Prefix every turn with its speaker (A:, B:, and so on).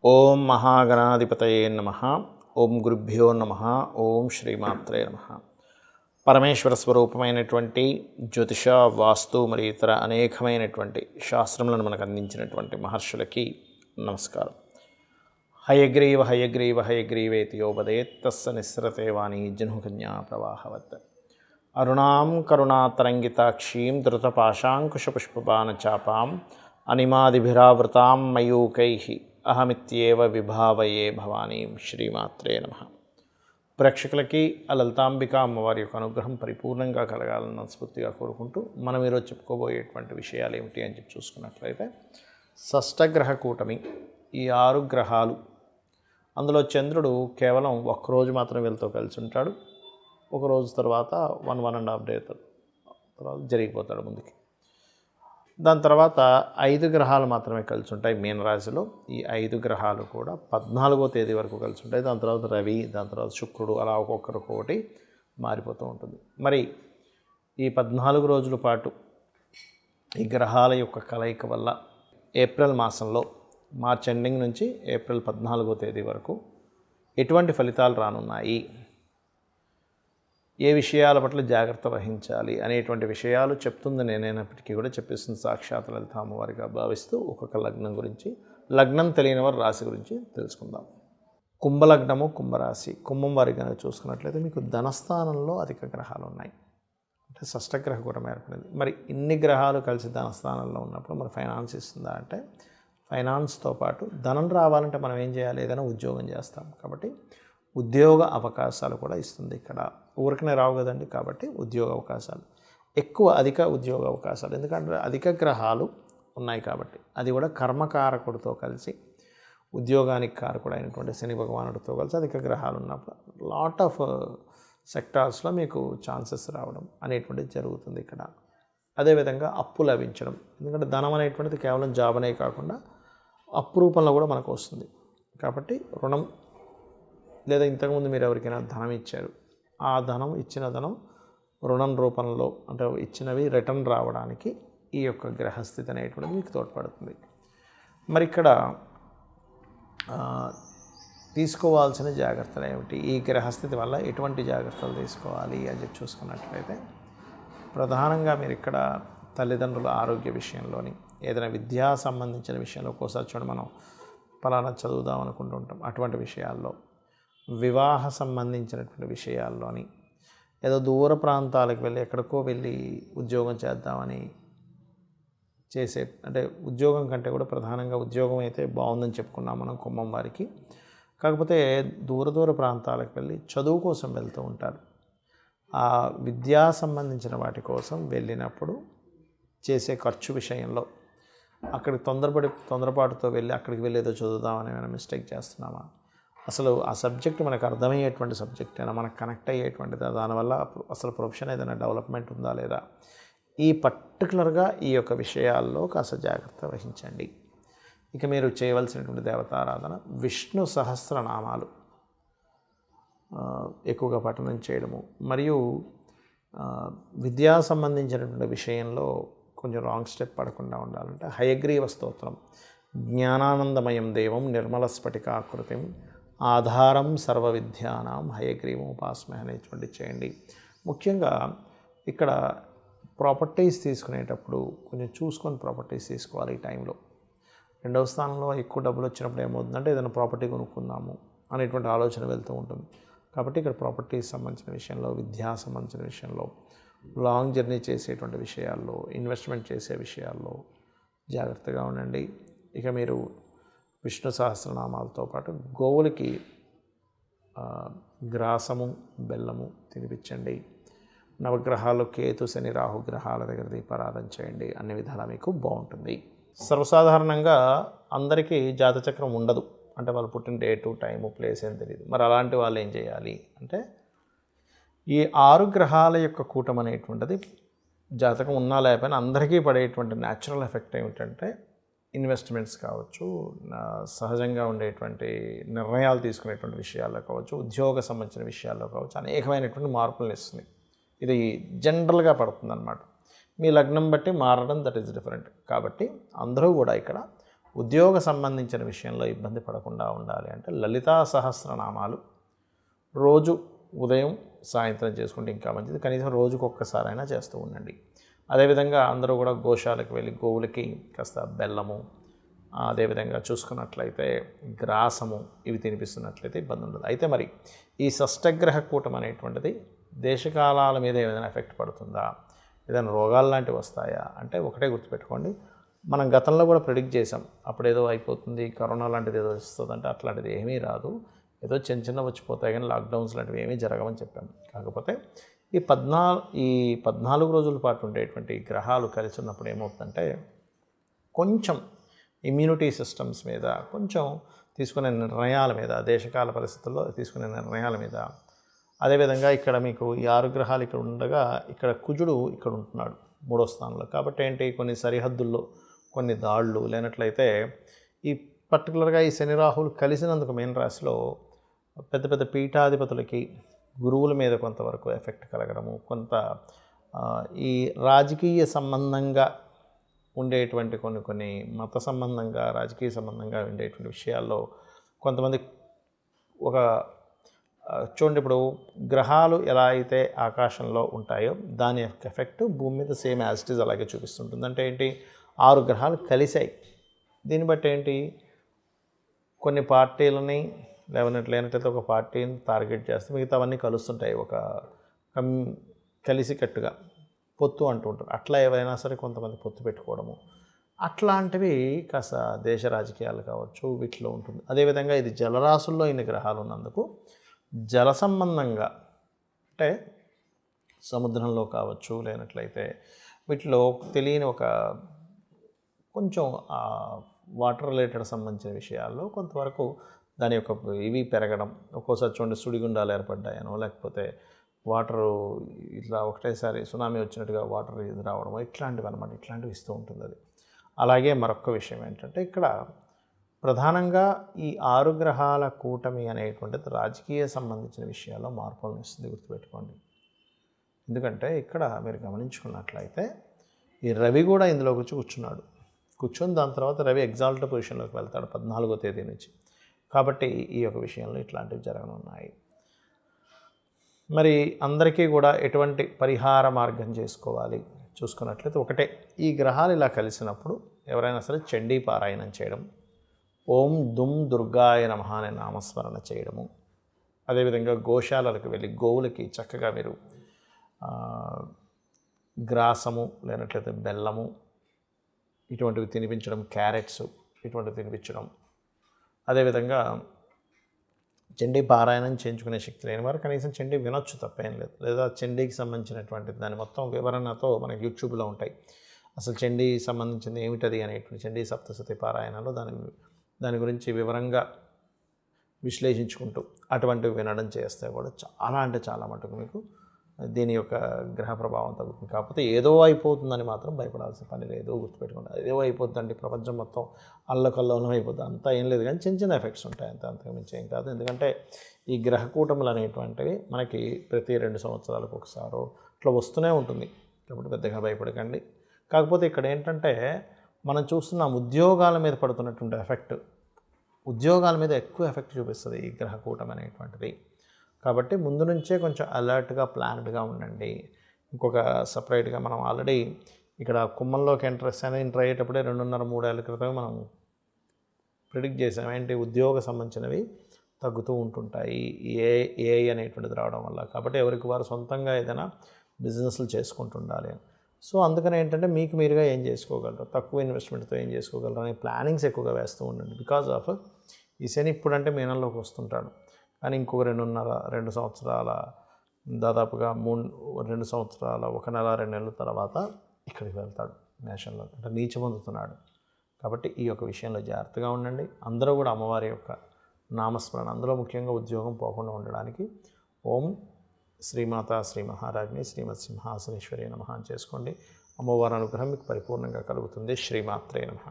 A: ఓం మహాగణాధిపతయే నమః. ఓం గురుభ్యో నమః. ఓం శ్రీమాత్రే నమః. పరమేశ్వర స్వరూపమైనటువంటి జ్యోతిష, వాస్తు మరియు ఇతర అనేకమైనటువంటి శాస్త్రములను మనకు అందించినటువంటి మహర్షులకి నమస్కారం. హయగ్రీవ హయగ్రీవ హయగ్రీవేతి యోపదేత్ తస్స నిస్సరతే వాణి జహ్నుకన్యా ప్రవాహవత్. అరుణాం కరుణాతరంగితాక్షీం ధృతపాశాంకుశపుష్పబాణచాపాం అనిమాదిభిరావృతాం మయూకైః అహమిత్యేవ విభావయే భవానీం. శ్రీమాత్రే నమః. ప్రేక్షకులకి ఆ లలితాంబిక అమ్మవారి యొక్క అనుగ్రహం పరిపూర్ణంగా కలగాలని మనస్ఫూర్తిగా కోరుకుంటూ మనం ఈరోజు చెప్పుకోబోయేటువంటి విషయాలు ఏమిటి అని చెప్పి చూసుకున్నట్లయితే, షష్టగ్రహ కూటమి, ఈ 6 గ్రహాలు, అందులో చంద్రుడు కేవలం ఒక్కరోజు మాత్రం వీళ్ళతో కలిసి ఉంటాడు. ఒక రోజు తర్వాత 1.5 డే తర్వాత జరిగిపోతాడు ముందుకి. దాని తర్వాత 5 గ్రహాలు మాత్రమే కలిసి ఉంటాయి మీనరాశిలో. ఈ 5 గ్రహాలు కూడా 14వ తేదీ వరకు కలిసి ఉంటాయి. దాని తర్వాత రవి, దాని తర్వాత శుక్రుడు, అలా ఒక్కొక్కటి మారిపోతూ ఉంటుంది. మరి ఈ 14 రోజుల పాటు ఈ గ్రహాల యొక్క కలయిక వల్ల ఏప్రిల్ మాసంలో, మార్చ్ ఎండింగ్ నుంచి ఏప్రిల్ 14వ తేదీ వరకు ఎటువంటి ఫలితాలు రానున్నాయి, ఏ విషయాల పట్ల జాగ్రత్త వహించాలి అనేటువంటి విషయాలు చెప్తుంది నేనైనప్పటికీ కూడా చెప్పేస్తుంది సాక్షాత్ లలిత అమ్మవారిగా భావిస్తూ ఒక్కొక్క లగ్నం గురించి, లగ్నం తెలియని వారి రాశి గురించి తెలుసుకుందాం. కుంభలగ్నము, కుంభరాశి. కుంభం వారి కనుక చూసుకున్నట్లయితే మీకు ధనస్థానంలో అధిక గ్రహాలు ఉన్నాయి, అంటే షష్టగ్రహ కూడా ఏర్పడింది. మరి ఇన్ని గ్రహాలు కలిసి ధనస్థానంలో ఉన్నప్పుడు మరి ఫైనాన్స్ ఇస్తుందా అంటే, ఫైనాన్స్తో పాటు ధనం రావాలంటే మనం ఏం చేయాలి? ఏదైనా ఉద్యోగం చేస్తాం కాబట్టి ఉద్యోగ అవకాశాలు కూడా ఇస్తుంది. ఇక్కడ ఊరికనే రావు కదండి, కాబట్టి ఉద్యోగ అవకాశాలు అధిక ఉద్యోగ అవకాశాలు, ఎందుకంటే అధిక గ్రహాలు ఉన్నాయి కాబట్టి. అది కూడా కర్మకారకుడితో కలిసి, ఉద్యోగానికి కారకుడు అయినటువంటి శని భగవానుడితో కలిసి అధిక గ్రహాలు ఉన్నప్పుడు లాట్ ఆఫ్ సెక్టార్స్లో మీకు ఛాన్సెస్ రావడం అనేటువంటిది జరుగుతుంది ఇక్కడ. అదేవిధంగా అప్పు లభించడం, ఎందుకంటే ధనం అనేటువంటిది కేవలం జాబ్ అనే కాకుండా అప్పు రూపంలో కూడా మనకు వస్తుంది. కాబట్టి రుణం, లేదా ఇంతకుముందు మీరు ఎవరికైనా ధనం ఇచ్చారు, ఆ ఇచ్చిన ధనం రుణం రూపంలో, అంటే ఇచ్చినవి రిటర్న్ రావడానికి ఈ యొక్క గ్రహస్థితి అనేటువంటిది మీకు తోడ్పడుతుంది. మరి ఇక్కడ తీసుకోవాల్సిన జాగ్రత్తలు ఏమిటి, ఈ గ్రహస్థితి వల్ల ఎటువంటి జాగ్రత్తలు తీసుకోవాలి అని చెప్పి చూసుకున్నట్లయితే, ప్రధానంగా మీరు ఇక్కడ తల్లిదండ్రుల ఆరోగ్య విషయంలోని, ఏదైనా విద్యా సంబంధించిన విషయంలో, ఒక్కోసారి చూడండి మనం పలానా చదువుదాం అనుకుంటూ ఉంటాం, అటువంటి విషయాల్లో, వివాహ సంబంధించినటువంటి విషయాల్లోని, ఏదో దూర ప్రాంతాలకు వెళ్ళి ఎక్కడికో వెళ్ళి ఉద్యోగం చేద్దామని చేసే, అంటే ఉద్యోగం కంటే కూడా ప్రధానంగా ఉద్యోగం అయితే బాగుందని చెప్పుకున్నాం మనం కుంభం వారికి. కాకపోతే దూర ప్రాంతాలకు వెళ్ళి చదువు కోసం వెళ్తూ ఉంటారు. ఆ విద్యా సంబంధించిన వాటి కోసం వెళ్ళినప్పుడు చేసే ఖర్చు విషయంలో అక్కడికి తొందరపాటుతో వెళ్ళి అక్కడికి వెళ్ళి ఏదో చదువుదామని ఏమైనా మిస్టేక్ చేస్తున్నామా, అసలు ఆ సబ్జెక్ట్ మనకు అర్థమయ్యేటువంటి సబ్జెక్ట్ అయినా, మనకు కనెక్ట్ అయ్యేటువంటిది, దానివల్ల అసలు ప్రొఫెషన్ ఏదైనా డెవలప్మెంట్ ఉందా లేదా, ఈ పర్టికులర్గా ఈ యొక్క విషయాల్లో కాస్త జాగ్రత్త వహించండి. ఇక మీరు చేయవలసినటువంటి దేవతారాధన, విష్ణు సహస్రనామాలు ఎక్కువగా పఠనం చేయడము, మరియు విద్యా సంబంధించినటువంటి విషయంలో కొంచెం రాంగ్ స్టెప్ పడకుండా ఉండాలంటే హయగ్రీవ స్తోత్రం, జ్ఞానానందమయం దేవం నిర్మల స్ఫటికాకృతిం ఆధారం సర్వ విద్యానాం హయగ్రీవం ఉపాస్మహే అనేటువంటి చేయండి. ముఖ్యంగా ఇక్కడ ప్రాపర్టీస్ తీసుకునేటప్పుడు కొంచెం చూసుకొని ప్రాపర్టీస్ తీసుకోవాలి ఈ టైంలో. 2వ స్థానంలో ఎక్కువ డబ్బులు వచ్చినప్పుడు ఏమవుతుందంటే, ఏదైనా ప్రాపర్టీ కొనుక్కుందాము అనేటువంటి ఆలోచన వెళ్తూ ఉంటుంది. కాబట్టి ఇక్కడ ప్రాపర్టీస్ సంబంధించిన విషయంలో, విద్యా సంబంధించిన విషయంలో, లాంగ్ జర్నీ చేసేటువంటి విషయాల్లో, ఇన్వెస్ట్మెంట్ చేసే విషయాల్లో జాగ్రత్తగా ఉండండి. ఇక మీరు విష్ణు సహస్రనామాలతో పాటు గోవులకి గ్రాసము, బెల్లము తినిపించండి. నవగ్రహాలు కేతు, శని, రాహు గ్రహాల దగ్గర దీపారాధన చేయండి. అన్ని విధాలా మీకు బాగుంటుంది. సర్వసాధారణంగా అందరికీ జాతచక్రం ఉండదు, అంటే వాళ్ళు పుట్టిన డేటు, టైము, ప్లేస్ ఏం తెలియదు. మరి అలాంటి వాళ్ళు ఏం చేయాలి అంటే, ఈ 6 గ్రహాల యొక్క కూటమి అనేటువంటిది జాతకం ఉన్నా లేకపోయినా అందరికీ పడేటువంటి న్యాచురల్ ఎఫెక్ట్ ఏమిటంటే, ఇన్వెస్ట్మెంట్స్ కావచ్చు, సహజంగా ఉండేటువంటి నిర్ణయాలు తీసుకునేటువంటి విషయాల్లో కావచ్చు, ఉద్యోగ సంబంధించిన విషయాల్లో కావచ్చు, అనేకమైనటువంటి మార్పులను ఇస్తుంది. ఇది జనరల్గా పడుతుందన్నమాట. మీ లగ్నం బట్టి మారడం దట్ ఈస్ డిఫరెంట్. కాబట్టి అందరూ కూడా ఇక్కడ ఉద్యోగ సంబంధించిన విషయంలో ఇబ్బంది పడకుండా ఉండాలి అంటే లలితా సహస్రనామాలు రోజు ఉదయం సాయంత్రం చేసుకుంటే ఇంకా మంచిది. కనీసం రోజుకు ఒక్కసారైనా చేస్తూ ఉండండి. అదేవిధంగా అందరూ కూడా గోశాలకు వెళ్ళి గోవులకి కాస్త బెల్లము, అదేవిధంగా చూసుకున్నట్లయితే గ్రాసము ఇవి తినిపిస్తున్నట్లయితే ఇబ్బంది ఉండదు. అయితే మరి ఈ షష్టగ్రహ కూటం అనేటువంటిది దేశకాలాల మీద ఏదైనా ఎఫెక్ట్ పడుతుందా, ఏదైనా రోగాలు లాంటివి వస్తాయా అంటే ఒకటే గుర్తుపెట్టుకోండి, మనం గతంలో కూడా ప్రిడిక్ట్ చేసాం. అప్పుడేదో అయిపోతుంది, కరోనా లాంటిది ఏదో వస్తుంది అంటే అట్లాంటిది ఏమీ రాదు, ఏదో చిన్న చిన్న వచ్చిపోతాయి కానీ లాక్డౌన్స్ లాంటివి ఏమీ జరగవని చెప్పాము. కాకపోతే ఈ 14 రోజుల పాటు ఉండేటువంటి గ్రహాలు కలిసి ఉన్నప్పుడు ఏమవుతుందంటే కొంచెం ఇమ్యూనిటీ సిస్టమ్స్ మీద, కొంచెం తీసుకునే నిర్ణయాల మీద, దేశకాల పరిస్థితుల్లో తీసుకునే నిర్ణయాల మీద, అదేవిధంగా ఇక్కడ మీకు ఈ 6 గ్రహాలు ఇక్కడ ఉండగా ఇక్కడ కుజుడు ఇక్కడ ఉంటున్నాడు 3వ స్థానంలో. కాబట్టి ఏంటి, కొన్ని సరిహద్దుల్లో కొన్ని దాళ్ళు లేనట్లయితే ఈ పర్టికులర్గా ఈ శని రాహువులు కలిసినందుకు మీన రాశిలో పెద్ద పెద్ద పీఠాధిపతులకి, గురువుల మీద కొంతవరకు ఎఫెక్ట్ కలగడము, కొంత ఈ రాజకీయ సంబంధంగా ఉండేటువంటి కొన్ని మత సంబంధంగా, రాజకీయ సంబంధంగా ఉండేటువంటి విషయాల్లో కొంతమంది ఒక చూడండి, ఇప్పుడు గ్రహాలు ఎలా అయితే ఆకాశంలో ఉంటాయో దాని యొక్క ఎఫెక్ట్ భూమి మీద సేమ్ యాజ్ ఇట్ ఈజ్ అలాగే చూపిస్తుంటుంది. అంటే ఏంటి, 6 గ్రహాలు కలిసాయి. దీన్ని బట్టి ఏంటి, కొన్ని పార్టీలని లేనట్లయితే ఒక పార్టీని టార్గెట్ చేస్తే మిగతావన్నీ కలుస్తుంటాయి, ఒక కలిసికట్టుగా పొత్తు అంటూ ఉంటారు. అట్లా ఏవైనా సరే కొంతమంది పొత్తు పెట్టుకోవడము అట్లాంటివి కాస్త దేశ రాజకీయాలు కావచ్చు వీటిలో ఉంటుంది. అదేవిధంగా ఇది జలరాశుల్లో ఇన్ని గ్రహాలు ఉన్నందుకు జల సంబంధంగా అంటే సముద్రంలో కావచ్చు లేనట్లయితే వీటిలో తెలియని ఒక కొంచెం వాటర్ రిలేటెడ్ సంబంధించిన విషయాల్లో కొంతవరకు దాని యొక్క ఇవి పెరగడం, ఒక్కోసారి చూడండి సుడిగుండాలు ఏర్పడ్డాయనో లేకపోతే వాటరు ఇట్లా ఒకటేసారి సునామీ వచ్చినట్టుగా వాటర్ ఇది రావడం, ఇట్లాంటివి అనమాట, ఇట్లాంటివి ఇస్తూ ఉంటుంది అది. అలాగే మరొక విషయం ఏంటంటే ఇక్కడ ప్రధానంగా ఈ 6 గ్రహాల కూటమి అనేటువంటిది రాజకీయ సంబంధించిన విషయాల్లో మార్పులను ఇస్తుంది, గుర్తుపెట్టుకోండి. ఎందుకంటే ఇక్కడ మీరు గమనించుకున్నట్లయితే ఈ రవి కూడా ఇందులోకి వచ్చి కూర్చొని దాని తర్వాత రవి ఎగ్జాల్ట్ పొజిషన్లోకి వెళ్తాడు 14వ తేదీ నుంచి. కాబట్టి ఈ యొక్క విషయంలో ఇట్లాంటివి జరగనున్నాయి. మరి అందరికీ కూడా ఎటువంటి పరిహార మార్గం చేసుకోవాలి చూసుకున్నట్లయితే ఒకటే, ఈ గ్రహాలు ఇలా కలిసినప్పుడు ఎవరైనా సరే చండీ పారాయణం చేయడం, ఓం దుమ్ దుర్గాయ నమః అనే నామస్మరణ చేయడము, అదేవిధంగా గోశాలలకు వెళ్ళి గోవులకి చక్కగా మీరు గ్రాసము లేనట్లయితే బెల్లము ఇటువంటివి తినిపించడం, క్యారెట్స్ ఇటువంటివి తినిపించడం, అదేవిధంగా చండీ పారాయణం చేయించుకునే శక్తి లేని వారు కనీసం చండీ వినొచ్చు, తప్పేం లేదు. లేదా చండీకి సంబంధించినటువంటి దాని మొత్తం వివరణతో మనకి యూట్యూబ్లో ఉంటాయి. అసలు చండీ సంబంధించింది ఏమిటది అనేటువంటి చండీ సప్తశతి పారాయణాలు దాని గురించి వివరంగా విశ్లేషించుకుంటూ అటువంటివి వినడం చేస్తే కూడా చాలా అంటే చాలా మటుకు మీకు దీని యొక్క గ్రహ ప్రభావం తగ్గుతుంది. కాకపోతే ఏదో అయిపోతుందని మాత్రం భయపడాల్సిన పని లేదు, గుర్తుపెట్టుకోండి. ఏదో అయిపోతుందండి, ప్రపంచం మొత్తం అల్లకల్లోలం అయిపోతుంది అంతా ఏం లేదు, కానీ చిన్న చిన్న ఎఫెక్ట్స్ ఉంటాయి, అంతకు మించి ఏం కాదు. ఎందుకంటే ఈ గ్రహ కూటములు అనేటువంటివి మనకి ప్రతి 2 సంవత్సరాలకు ఒకసారో ఇట్లా వస్తూనే ఉంటుంది. కాబట్టి పెద్దగా భయపడకండి. కాకపోతే ఇక్కడ ఏంటంటే మనం చూస్తున్నాం ఉద్యోగాల మీద పడుతున్నటువంటి ఎఫెక్ట్, ఉద్యోగాల మీద ఎక్కువ ఎఫెక్ట్ చూపిస్తుంది ఈ గ్రహ కూటమి అనేటువంటిది. కాబట్టి ముందు నుంచే కొంచెం అలర్ట్గా ప్లాన్డ్గా ఉండండి. ఇంకొక సపరేట్గా మనం ఆల్రెడీ ఇక్కడ కుంభంలోకి ఎంటర్ అయ్యేటప్పుడే 2.5-3 ఏళ్ళ క్రితమే మనం ప్రిడిక్ట్ చేసాం. ఏంటి, ఉద్యోగ సంబంధించినవి తగ్గుతూ ఉంటుంటాయి ఏఐ అనేటువంటిది రావడం వల్ల. కాబట్టి ఎవరికి వారు సొంతంగా ఏదైనా బిజినెస్లు చేసుకుంటుండాలి. సో అందుకని ఏంటంటే మీకు మీరుగా ఏం చేసుకోగలరు, తక్కువ ఇన్వెస్ట్మెంట్తో ఏం చేసుకోగలరు అనే ప్లానింగ్స్ ఎక్కువగా వేస్తూ ఉండండి. బికాజ్ ఆఫ్ ఈ శని ఇప్పుడంటే మీనంలోకి వస్తుంటాడు, కానీ ఇంకొక 2 సంవత్సరాల దాదాపుగా 2 సంవత్సరాల 1 నెల 2 నెలల తర్వాత ఇక్కడికి వెళ్తాడు మేషంలో, అంటే నీచ పొందుతున్నాడు. కాబట్టి ఈ యొక్క విషయంలో జాగ్రత్తగా ఉండండి. అందరూ కూడా అమ్మవారి యొక్క నామస్మరణ, అందులో ముఖ్యంగా ఉద్యోగం పోకుండా ఉండడానికి ఓం శ్రీమాత శ్రీ మహారాజ్ని శ్రీమత్ సింహాసనేశ్వరి నమః అని చేసుకోండి. అమ్మవారి అనుగ్రహం మీకు పరిపూర్ణంగా కలుగుతుంది. శ్రీమాత్రే నమః.